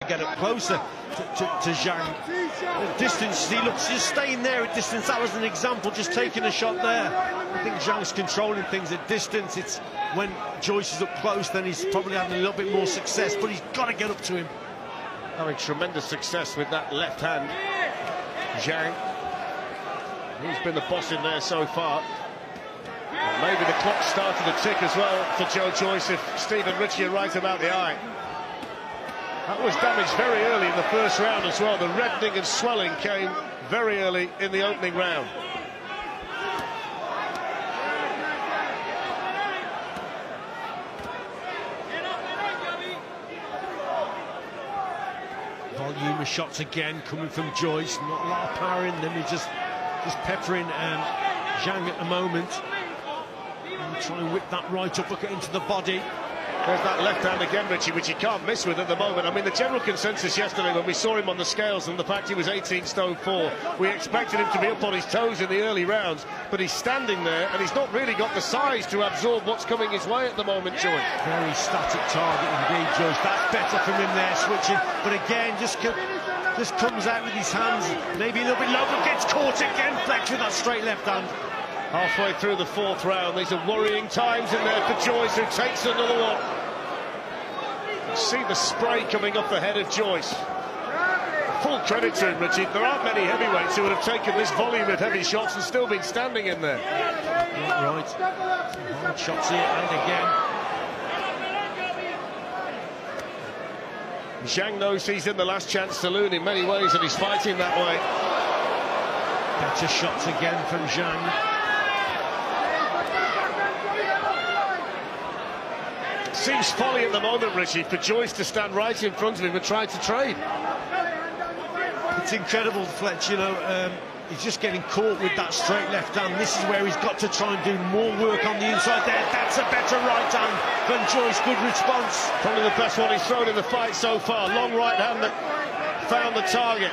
get up closer to Zhang. At distance, he looks just staying there at distance. That was an example, just taking a shot there. I think Zhang's controlling things at distance. It's when Joyce is up close, then he's probably having a little bit more success, but he's got to get up to him. Having tremendous success with that left hand, Zhang. He's been the boss in there so far. And maybe the clock started to tick as well for Joe Joyce if Steve and Richie are right about the eye. That was damaged very early in the first round as well. The reddening and swelling came very early in the opening round. Volume of shots again coming from Joyce. Not a lot of power in them. He's just peppering Zhang at the moment. And try and whip that right uppercut into the body. There's that left hand again, Richie, which he can't miss with at the moment. I mean, the general consensus yesterday when we saw him on the scales and the fact he was 18 stone 4, we expected him to be up on his toes in the early rounds, but he's standing there and he's not really got the size to absorb what's coming his way at the moment, Joyce. Very static target indeed, Joyce. That's better from him there, switching. But again, just comes out with his hands, maybe a little bit low, but gets caught again, Flex with that straight left hand. Halfway through the fourth round, these are worrying times in there for Joyce, who takes another one. You see the spray coming off the head of Joyce. Full credit to him, Richie. There aren't many heavyweights who would have taken this volume of heavy shots and still been standing in there. Yeah, right. Some hard shots here, and again. Zhang knows he's in the last chance saloon in many ways, and he's fighting that way. Better shots again from Zhang. Seems folly at the moment, Richie, for Joyce to stand right in front of him and try to trade. It's incredible, Fletch, you know, he's just getting caught with that straight left hand. This is where he's got to try and do more work on the inside there. That's a better right hand than Joyce. Good response. Probably the best one he's thrown in the fight so far. Long right hand that found the target.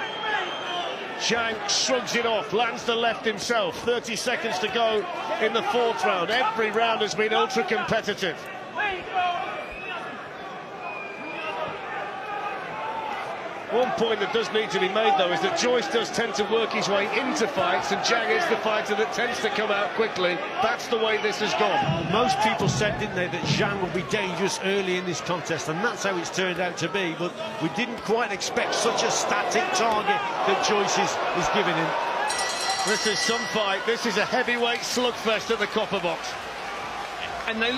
Zhang shrugs it off, lands the left himself. 30 seconds to go in the fourth round. Every round has been ultra competitive. One point that does need to be made, though, is that Joyce does tend to work his way into fights, and Zhang is the fighter that tends to come out quickly. That's the way this has gone. Most people said, didn't they, that Zhang would be dangerous early in this contest, and that's how it's turned out to be. But we didn't quite expect such a static target that Joyce is giving him. This is some fight. This is a heavyweight slugfest at the Copper Box. And they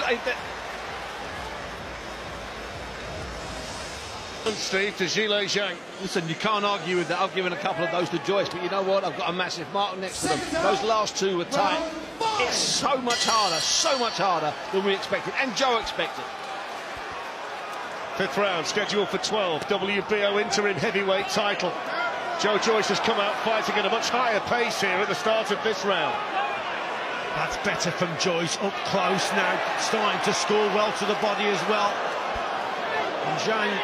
Steve, to Zhilei Zhang. Listen, you can't argue with that. I've given a couple of those to Joyce, but you know what? I've got a massive mark next to them. Those last two were tight. It's so much harder than we expected, and Joe expected. Fifth round, scheduled for 12. WBO interim heavyweight title. Joe Joyce has come out fighting at a much higher pace here at the start of this round. That's better from Joyce, up close now, starting to score well to the body as well. And Zhang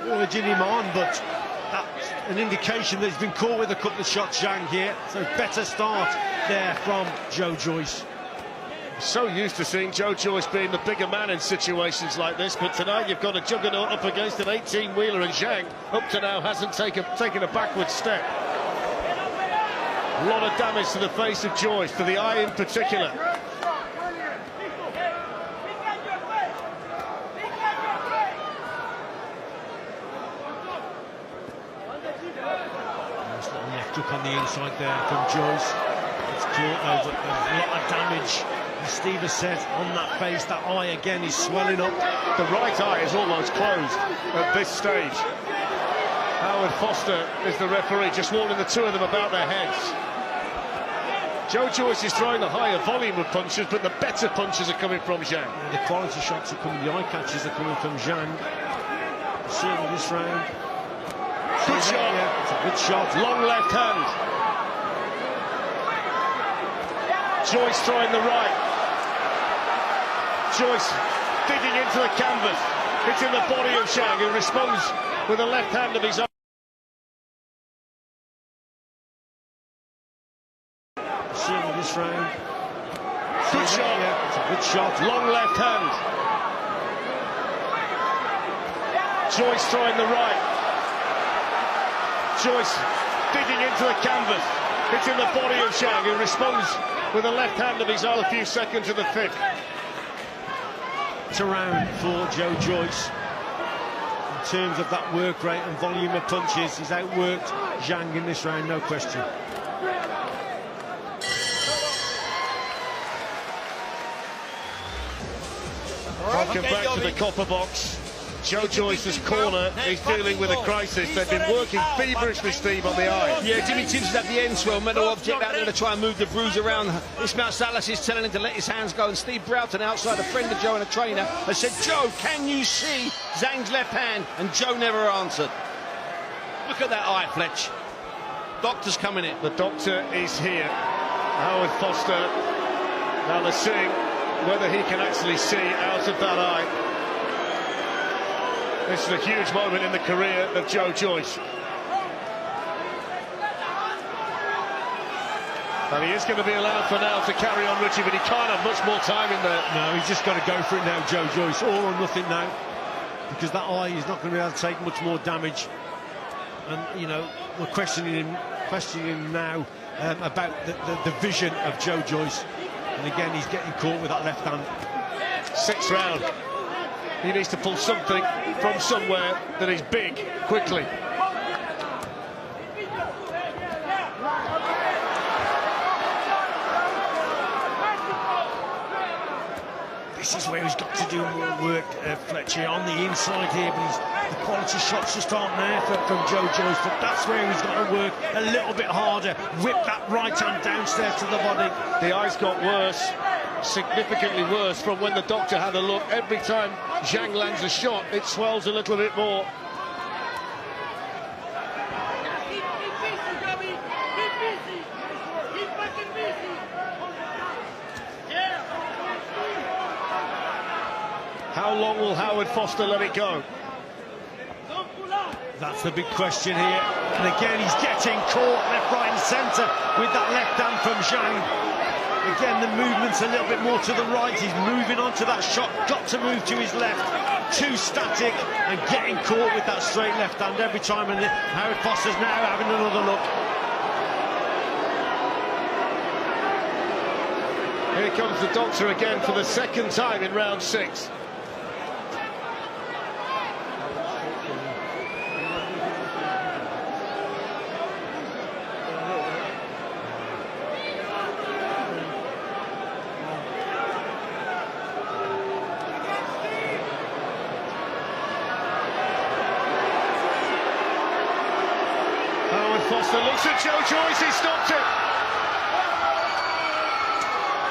urging him on, but that's an indication that he's been caught with a couple of shots, Zhang, here. So better start there from Joe Joyce. So used to seeing Joe Joyce being the bigger man in situations like this, but tonight you've got a juggernaut up against an 18-wheeler, and Zhang, up to now, hasn't taken a backward step. A lot of damage to the face of Joyce, to the eye in particular. Up on the inside there from Joyce. It's caught over, a lot of damage. As Steve has said, on that face, that eye again is swelling up. The right eye is almost closed at this stage. Howard Foster is the referee, just warning the two of them about their heads. Joe Joyce is throwing a higher volume of punches, but the better punches are coming from Zhang. Yeah, the quality shots are coming, the eye catches are coming from Zhang. Certainly this round. Good shot. Yeah, it's a good shot. Long left hand. Joyce throwing the right. Joyce digging into the canvas, hitting the body of Zhang, who responds with a left hand of his own. Certainly this round. Good shot. Yeah, it's a good shot. Long left hand. Joyce trying the right. Joyce digging into the canvas, hitting the body of Zhang, who responds with a left hand of his own a few seconds of the fifth. It's around for Joe Joyce. In terms of that work rate and volume of punches, he's outworked Zhang in this round, no question. Welcome back to the copper box. Joe Joyce's corner is dealing with a crisis. They've been working feverishly, Steve, on the eye. Yeah, Jimmy Tibbs is at the end, swell metal object out there to try and move the bruise around. Ismail Salas is telling him to let his hands go, and Steve Broughton outside, a friend of Joe and a trainer, has said, Joe, can you see Zhang's left hand? And Joe never answered. Look at that eye, Fletch. Doctor's coming in. The doctor is here. Howard Foster. Now they're seeing whether he can actually see out of that eye. This is a huge moment in the career of Joe Joyce. And he is going to be allowed for now to carry on, Richie, but he can't have much more time in there. No, he's just got to go for it now, Joe Joyce. All or nothing now. Because that eye is not going to be able to take much more damage. And, you know, we're questioning him now about the vision of Joe Joyce. And again, he's getting caught with that left hand. Sixth round. He needs to pull something from somewhere that is big, quickly. This is where he's got to do more work, Fletcher, on the inside here, but the quality shots just aren't there from Joe Joyce, but that's where he's got to work a little bit harder, whip that right hand downstairs to the body. The eyes got worse, significantly worse, from when the doctor had a look. Every time Zhang lands a shot, it swells a little bit more. How long will Howard Foster let it go? That's the big question here. And again, he's getting caught left, right and centre with that left hand from Zhang. Again, the movement's a little bit more to the right. He's moving on to that shot, got to move to his left. Too static and getting caught with that straight left hand every time. And Howard Foster's now having another look. Here comes the doctor again for the second time in round 6. Foster looks at Joe Joyce, he stopped it.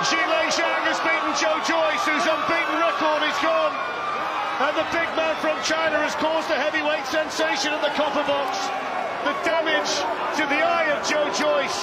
Zhilei Zhang has beaten Joe Joyce, whose unbeaten record is gone. And the big man from China has caused a heavyweight sensation at the copper box. The damage to the eye of Joe Joyce.